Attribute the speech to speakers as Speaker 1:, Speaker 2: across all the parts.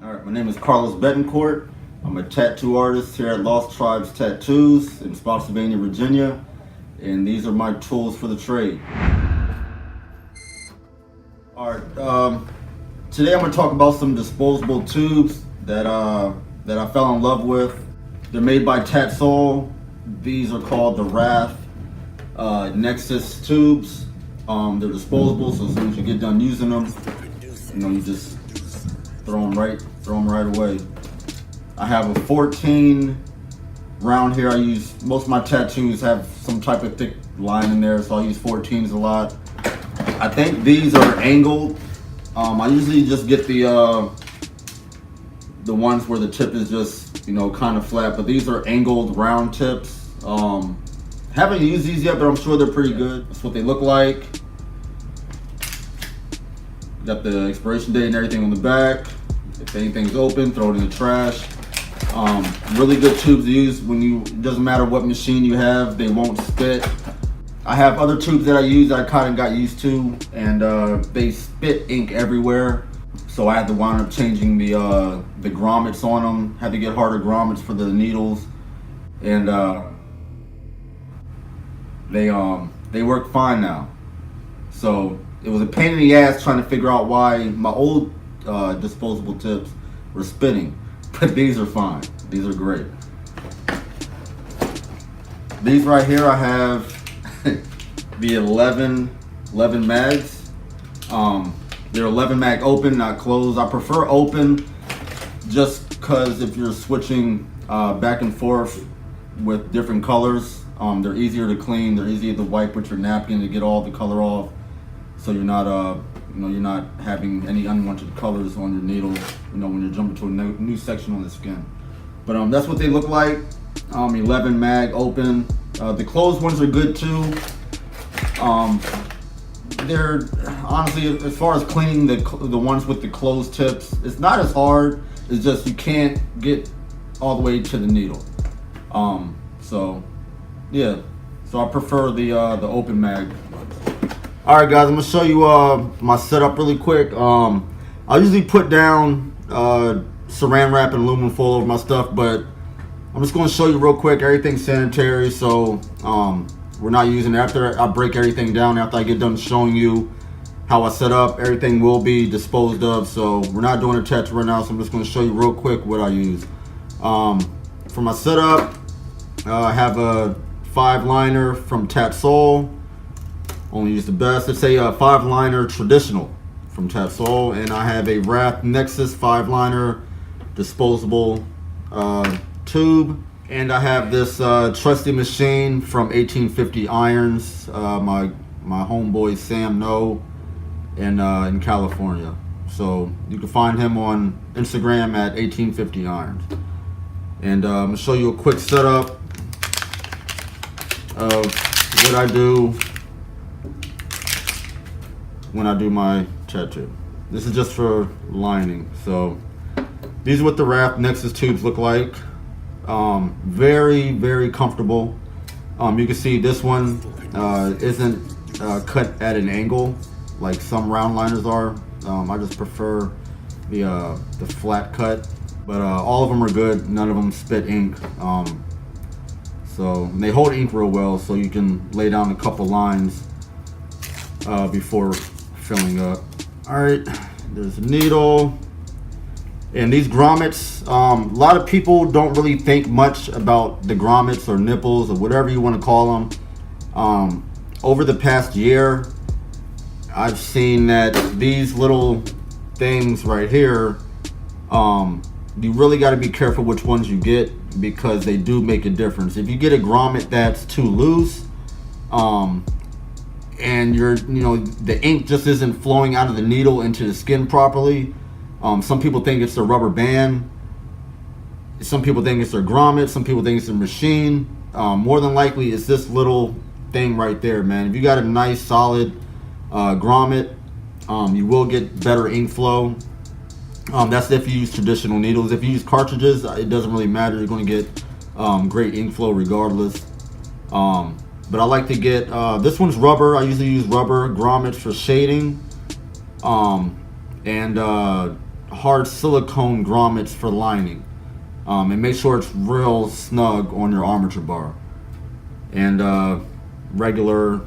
Speaker 1: All right, my name is Carlos Betancourt. I'm a tattoo artist here at Lost Tribes Tattoos in Spotsylvania, Virginia, and these are my tools for the trade. All right, today I'm going to talk about some disposable tubes that I fell in love with. They're made by Tatsol. These are called the Wrath Nexus tubes. They're disposable, so as soon as you get done using them, you just throw them right away. I have a 14 round here. I use, most of my tattoos have some type of thick line in there, so I use 14s a lot. I think these are angled. I usually just get the ones where the tip is just, kind of flat, but these are angled round tips. Haven't used these yet, but I'm sure they're pretty good. That's what they look like. Got the expiration date and everything on the back. If anything's open, throw it in the trash. Really good tubes to use it doesn't matter what machine you have, they won't spit. I have other tubes that I use that I kind of got used to, and they spit ink everywhere. So I had to wind up changing the grommets on them. Had to get harder grommets for the needles, and they work fine now. So it was a pain in the ass trying to figure out why my old disposable tips were spitting, but these are fine. These are great. These right here, I have the 11 mags. They're 11 mag open, not closed. I prefer open just because if you're switching back and forth with different colors, they're easier to clean. They're easier to wipe with your napkin to get all the color off, so you're not you're not having any unwanted colors on your needle, when you're jumping to a new section on the skin. But that's what they look like. 11 mag open. The closed ones are good too. They're honestly, as far as cleaning the ones with the closed tips, it's not as hard. It's just you can't get all the way to the needle. So yeah, so I prefer the open mag. All right, guys, I'm gonna show you my setup really quick. I usually put down saran wrap and aluminum foil over my stuff, but I'm just gonna show you real quick. Everything's sanitary, so we're not using it. After I break everything down, after I get done showing you how I set up, everything will be disposed of. So we're not doing a tattoo right now, so I'm just gonna show you real quick what I use. For my setup, I have a 5-liner from Tatsol. Only use the best. It's a 5-liner traditional from Tatsol, and I have a Wrath Nexus 5-liner disposable tube, and I have this trusty machine from 1850 Irons. My homeboy Sam No in California. So you can find him on Instagram at 1850 Irons. And I'm gonna show you a quick setup of what I do when I do my tattoo. This is just for lining. So these are what the Wrath Nexus tubes look like. Very, very comfortable. You can see this one isn't cut at an angle like some round liners are. I just prefer the flat cut, but all of them are good. None of them spit ink. So they hold ink real well, so you can lay down a couple lines before filling up. All right, there's a needle. And these grommets, a lot of people don't really think much about the grommets or nipples or whatever you want to call them. Over the past year, I've seen that these little things right here, you really got to be careful which ones you get, because they do make a difference. If you get a grommet that's too loose, and the ink just isn't flowing out of the needle into the skin properly. Some people think it's the rubber band. Some people think it's their grommet. Some people think it's the machine. More than likely, it's this little thing right there, man. If you got a nice solid grommet, you will get better ink flow. That's if you use traditional needles. If you use cartridges, it doesn't really matter. You're going to get great ink flow regardless. But I like to get, this one's rubber. I usually use rubber grommets for shading. And hard silicone grommets for lining, and make sure it's real snug on your armature bar, and regular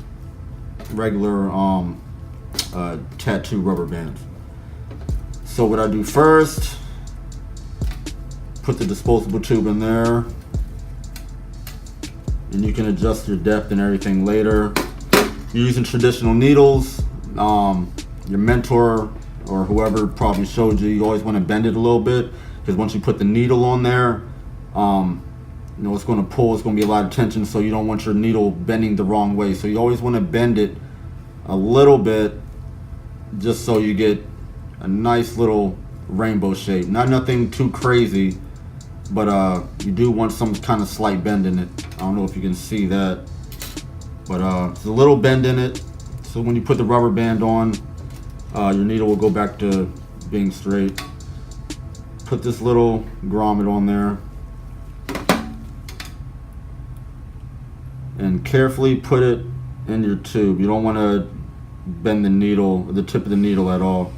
Speaker 1: tattoo rubber bands. So what I do first, put the disposable tube in there, and you can adjust your depth and everything later. You're using traditional needles. Your mentor or whoever probably showed you, you always want to bend it a little bit, because once you put the needle on there, you know, it's going to pull, it's going to be a lot of tension, so you don't want your needle bending the wrong way. So you always want to bend it a little bit, just so you get a nice little rainbow shape. Not nothing too crazy, but you do want some kind of slight bend in it. I don't know if you can see that, but there's a little bend in it, so when you put the rubber band on, your needle will go back to being straight. Put this little grommet on there, and carefully put it in your tube. You don't want to bend the needle, the tip of the needle at all.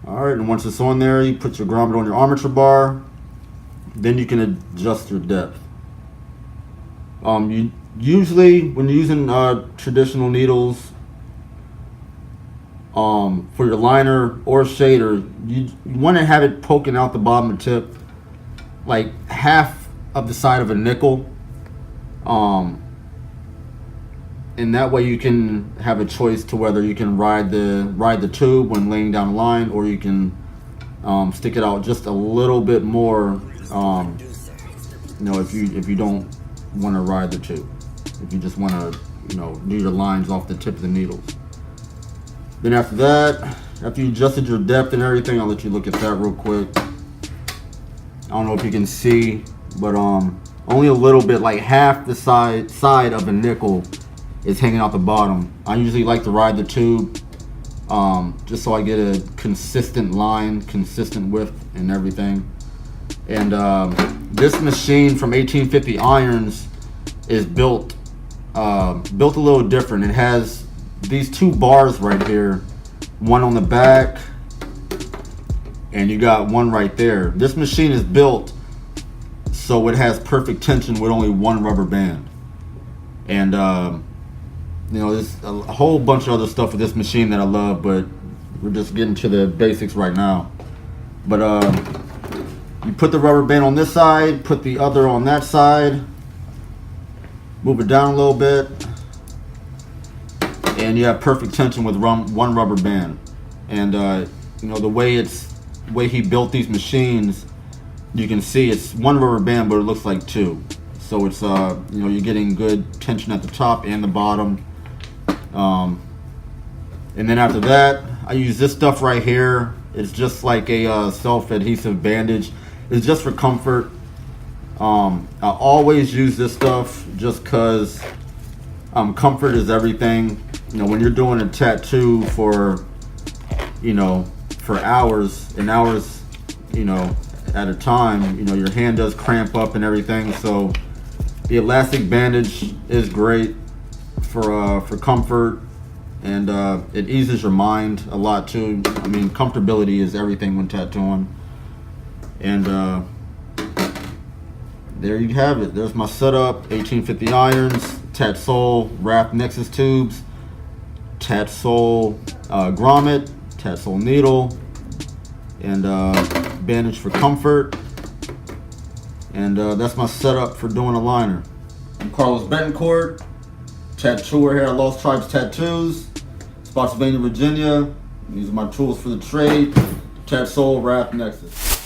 Speaker 1: Alright, and once it's on there, you put your grommet on your armature bar. Then you can adjust your depth. You usually, when you're using traditional needles, for your liner or shader, you want to have it poking out the bottom of the tip, like half of the side of a nickel. And that way you can have a choice to whether you can ride the tube when laying down the line, or you can stick it out just a little bit more. You know, if you don't want to ride the tube, if you just want to, you know, do your lines off the tip of the needles. Then after that, after you adjusted your depth and everything, I'll let you look at that real quick. I don't know if you can see, but only a little bit, like half the side of a nickel is hanging out the bottom. I usually like to ride the tube, just so I get a consistent line, consistent width and everything. And this machine from 1850 Irons is built a little different. It has these two bars right here, one on the back, and you got one right there. This machine is built so it has perfect tension with only one rubber band. And you know, there's a whole bunch of other stuff with this machine that I love, but we're just getting to the basics right now. But you put the rubber band on this side, put the other on that side, move it down a little bit, and you have perfect tension with one rubber band. And you know, the way he built these machines, you can see it's one rubber band, but it looks like two. So it's you know, you're getting good tension at the top and the bottom. And then after that, I use this stuff right here. It's just like a self-adhesive bandage. It's just for comfort. I always use this stuff just because comfort is everything. You know, when you're doing a tattoo for, you know, for hours and hours, you know, at a time, you know, your hand does cramp up and everything. So the elastic bandage is great for comfort, and it eases your mind a lot too. I mean, comfortability is everything when tattooing. And there you have it. There's my setup: 1850 irons, Tatsol wrapped Nexus tubes, Tatsol grommet, Tatsol needle, and bandage for comfort. And that's my setup for doing a liner. I'm Carlos Betancourt, tattooer here at Lost Tribes Tattoos, Spotsylvania, Virginia. These are my tools for the trade: Tatsol wrapped Nexus.